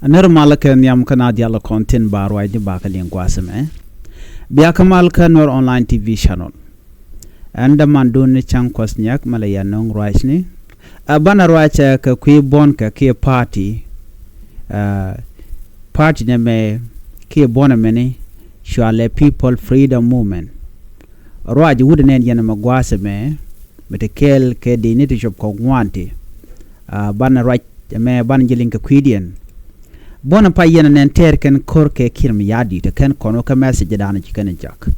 Normal kan yam kana dialo content bar wai di bakalin kwasame. Biya kamal kan Nuer online TV channel. Anda mandun ni chang kwasnyak malaya nong rights ni. Bana rights ka kui bon ka ki party. Party ne me ki bona meni Shwale People Freedom Movement. Raj wudenen yana magwasame. Betekel ke di niti shop ko ngwanti. Bana right me ban jilin ka kwidian. Bona pa yena nen ter ken kor ke kiir mayardit ken kono ka message dana ci ken jak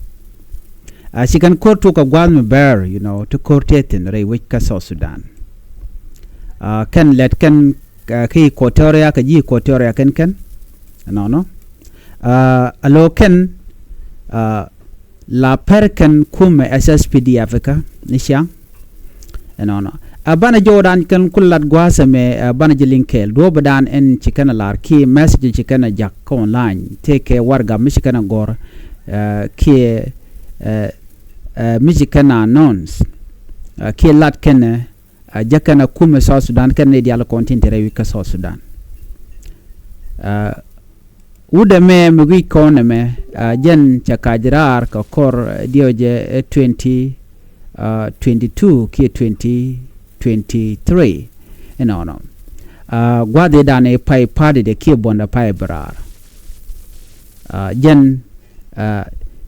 si kan kor to ka gwal bear to kor tetin re wich ka South Sudan ken let ken ki ikuɔtɛriaa ka ji ikuɔtɛriaa ken no alo ken la per ken kume SSPDF ka nisha no bana jodan kan kullat gwasame bana jilinkel do badan en cikana lar ki message cikana jak online take warga mishikana gor ki mishikana announce ki lat ken jakana kume South Sudan kan ne dial content rewi ka South Sudan ude me mugui kone me jen chakajrar ka kor dioje 2022 ki 2023 gwade dane pai party de ki bonda pai brar jen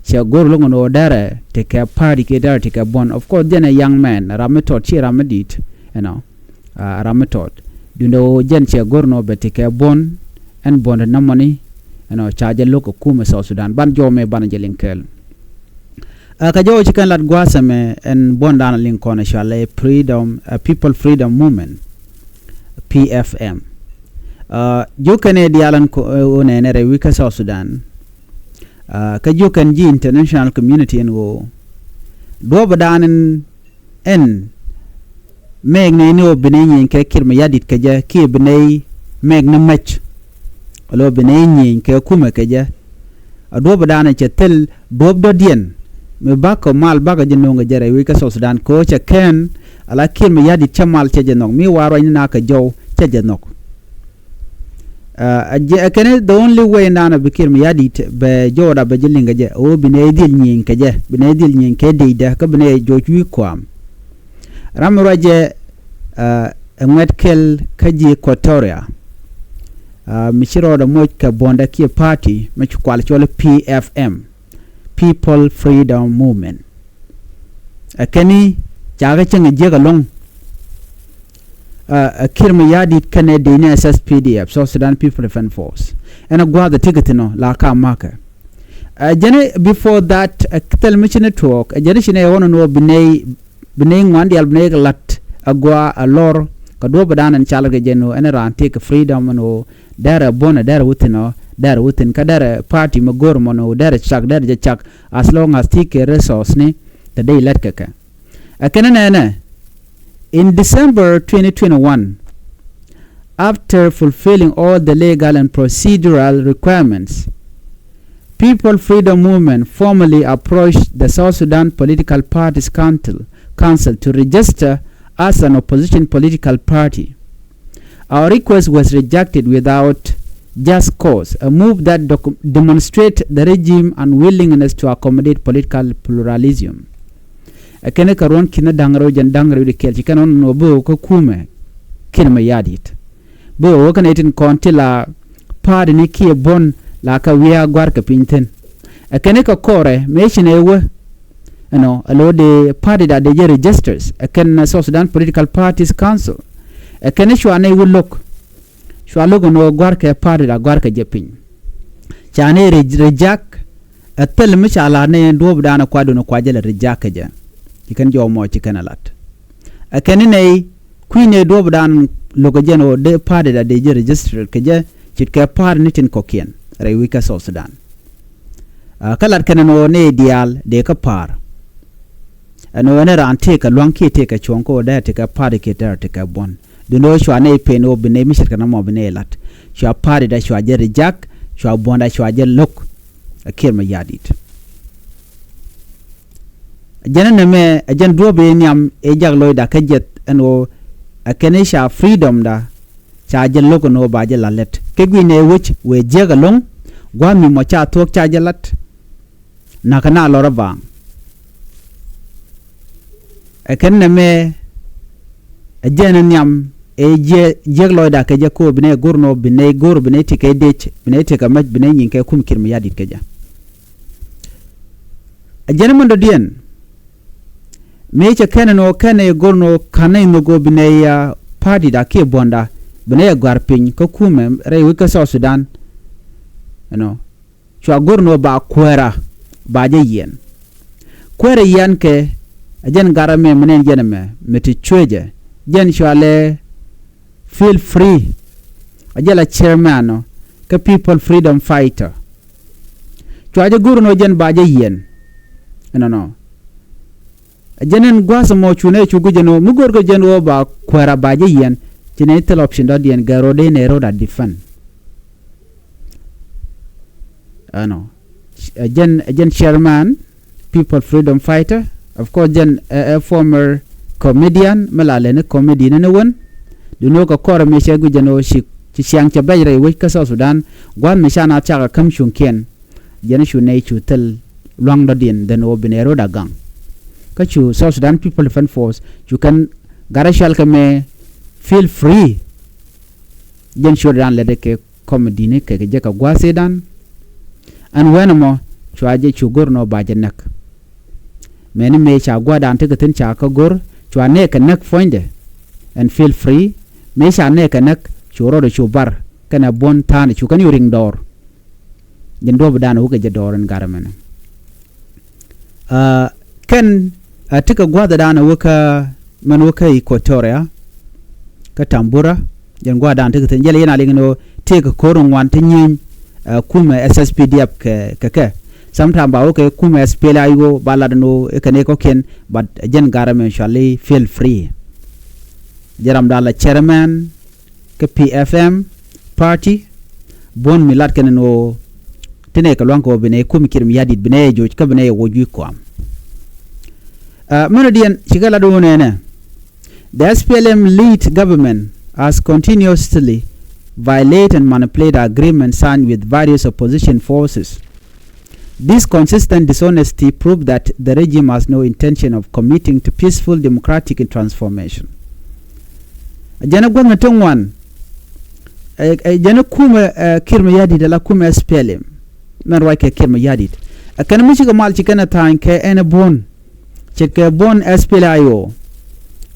che gorlo no dare te ka party ke dare te ka bon of course then a young man rametot chi ramadit rametot dundo jen che gorno be te ka bon en bonda namani charge loko kuma South Sudan ban jome ban jelinkel ka jowo chikan lat gwasame en bondana linkona shale freedom People Freedom Movement PFM jokane dialan ko onene rewi ka South Sudan ka jokan ji international community en go do badanen en megne no benenyin ke kiir mayardit ka ja ki benay megne match alo benenyin ke kuma ka ja do badanen chetel bob do dien me bako mal baga jinonga jare wi ka South Sudan ko cha ken ala kiir mayardit chamal cha jenok mi waro ni naka jow cha jenok kene the only way nana be kiir mayardit be joda be jilinga je o bine dil nyin ka je bine dil nyin ke deida ka bine joju kwam ramroje ngwetkel kaji ikuɔtɛriaa mishiro da moj ka bonda ki party me kwal chole PFM People Freedom Movement akani jaga chenga jega long kiir mayardit kane dine SSPDF South Sudan People Defense Force and a gwa the ticket no la ka maka jene before that tel mission network jene shine wono no binay ngwandi al binay lat agwa alor ka do badanan chalga jeno en ran take freedom no dara bona dara wutino dara wutin ka dara party magor mono dara chak dara je chak as long as take resource ni today let kaka akana in December 2021 after fulfilling all the legal and procedural requirements People Freedom Movement formally approached the South Sudan Political Parties Council to register as an opposition political party. Our request was rejected without just cause, a move that demonstrates the regime unwillingness to accommodate political pluralism. Akene karon kina dangaro jan dangaro de kelchi kanon no bo ko kume kin mayardit. Bo wakana itin konti la party ni ki bon la ka wiya gwar ka pinten. Akene ka kore mechine ewe alo de party that they registers aken South Sudan Political Parties Council akene shwane wulok shwalogo no gwar ka party da gwar ka jepin chane rejak atel mishala ne do bdana kwado no kwajela rejak ja ikan jo mo chikan alat akene ne queen do bdan logo jeno de party da de register ka ja chitka party nitin kokien rewi ka South Sudan kalat kanano ne dial de ka par ano ene ran take long ki take chonko da take party ke da take bon do no shwa ne pe no bine mi shirka na mo bine lat shwa party da shwa je rejak shwa bonda shwa je lok kiir mayardit jana me ajan do be nyam e jag loy da ka jet ano akene sha freedom da cha je lok no ba je lalet ke gwine which we jega long gwa mi mo cha tok cha jalat na kana lora bang e ken ne me e jenen nyam e jeg loida ke je ko bine gurno bine gur bine tike dech bine tike maj bine nyin ke kum kirmi yadit ke ja a jenen mondo dien me che ken no ken gurno kanay no go bine ya party da ke bonda bine garpin ko kume re wika so Sudan chwa gurno ba kwera ba je yen kwera yan ke ajen garame menen jeneme meti chweje jen chwale feel free ajala chairman ka people freedom fighter chwaje gurno jen ba je yen ajenen gwasa mo chune chugu jeno mugorgo jen wo ba kwera ba je yen jene tel option do dien garode ne roda defend Jen chairman, people freedom fighter, of course, Jen a former comedian, Malalene comedian and one. Do know a core Misha Gujano, she Chiang Chabay, which Casa Sudan, one Mishana Chaga Kamshun Ken, Jenishu nature tell long dodin, then Obinero da gang. Kachu, South Sudan people defend force, you can Garashalkame feel free. Jen Shudan Ledeke comedian, Kajaka Guasedan. And when mo chwaje chugurno bajenak many me chagwa dan tikatin chaka gur chwane kanak foinde and feel free me chane kanak churo de chubar kana bon tan chukan yuring door jendo badan uga je door en garamena ken tika gwada dan wuka man wuka ikuɔtɛriaa ka tambura jen gwa dan tikatin jele yana lingno tika korun wan tinyin kuma SSPDF ke sometimes ba okay kuma SPLA yo baladno ekane ko ken but jen garame shall feel free jaram dala chairman ke PFM party bon milat ken no tene ka lanko bene kum kirim yadit bene joj ka bene woju ko am monodian chigala do nene the SPLM lead government has continuously violate and manipulate agreements signed with various opposition forces. This consistent dishonesty proved that the regime has no intention of committing to peaceful democratic transformation. Jana gwamna tongwan jana kuma kirma yadit la kuma SPLM man waike kirma yadit kana mishi ga mal chikana tan ke ene bon chike bon SPLIO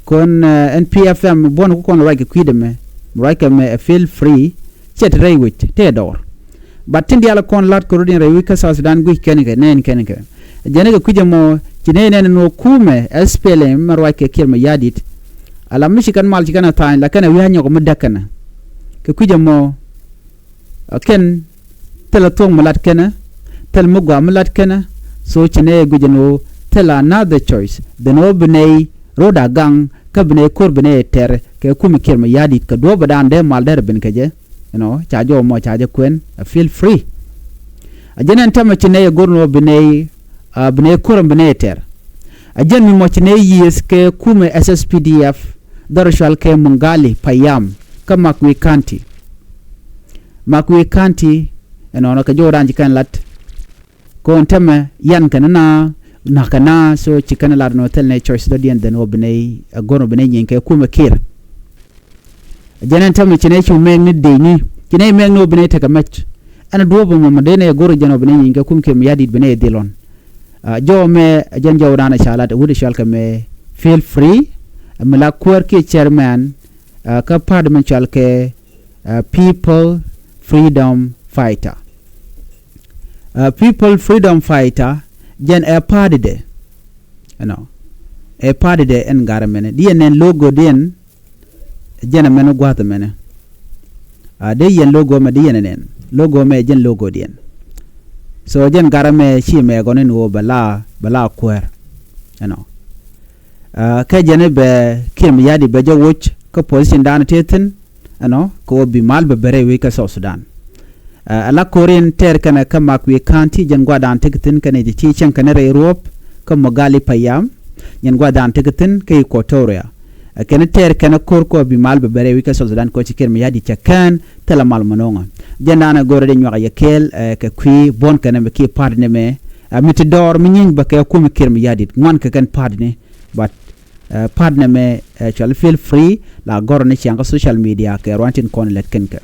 kon NPFM bon ko kon waike kwideme Raika me feel free chet raywit te door but tindi ala kon lat ko rodin rawi ka Sudan gui kenike nen kenike jenega kujamo cinenen no kume SPLM marwake kirma yadit ala mishikan mal cikana tan la kana wihanyo ko mudakana ke kujamo ken telatong malat kana tel mugwa malat kana so cine gujano tela another choice the no bnei roda gang ka bnei kur bnei ter ke kumi kirma yadit ka do badan de mal der bin keje chajo mo chaje kwen feel free ajenen tama chine gorno bnei bnei kur bnei ter ajen mi mo chine yes ke kume SSPDF darshal ke mungali payam ka makwi kanti no ka joran jikan lat ko tama yan kanana nakana so chikana lar no telne choice do dien den obnei gorno bnei nyenke kume kir jenen tam chine chu meng ni dëcni chine meng no bene ta kamach ana duobo mo dene goro jeno bene ngi kum ke yadit bene dilon jo me jen jawdana shalat wudi shalka me feel free mala kwar ke chairman ka parliament shalke people freedom fighter people freedom fighter jen a party de a party de en garamene dien logo dien jena meno gwata mena de yen logo me de yen logo me jen logo dien so jen garame chi me gonen wo bala kwer ka jene be kim yadi be jowoch ko position dan teten ko bi mal be bere we ka South Sudan ala korin ter kana kama kwi kanti jen gwadan teketin kana ji chi chen kana Europe ko mogali payam jen gwadan teketin ke ikuɔtɛriaa kene ter kene korko bi mal be bere wika so Sudan ko ci ker mi yadi chakan tela mal manonga jendana gore de nyaka yekel ke kwi bon kene be ki pardne me miti dor mi nyin ba ke ko mi ker mi yadi ngwan ke kan pardne but pardne me chal feel free la gore ne ci social media ke rantin kon let kenke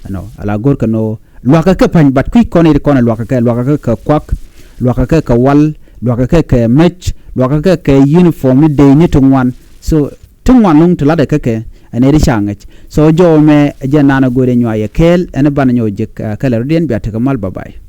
no ala gor ka no luaka ke pan bat kwi kon ko na luaka ke kwak luaka ke wal luaka ke match luaka ke uniform de ni tungwan so tungwan lung to lada ke ane ri changach so jo me jenana gore nywa yekel ene ban nyo jik kala rodien biata kamal bye bye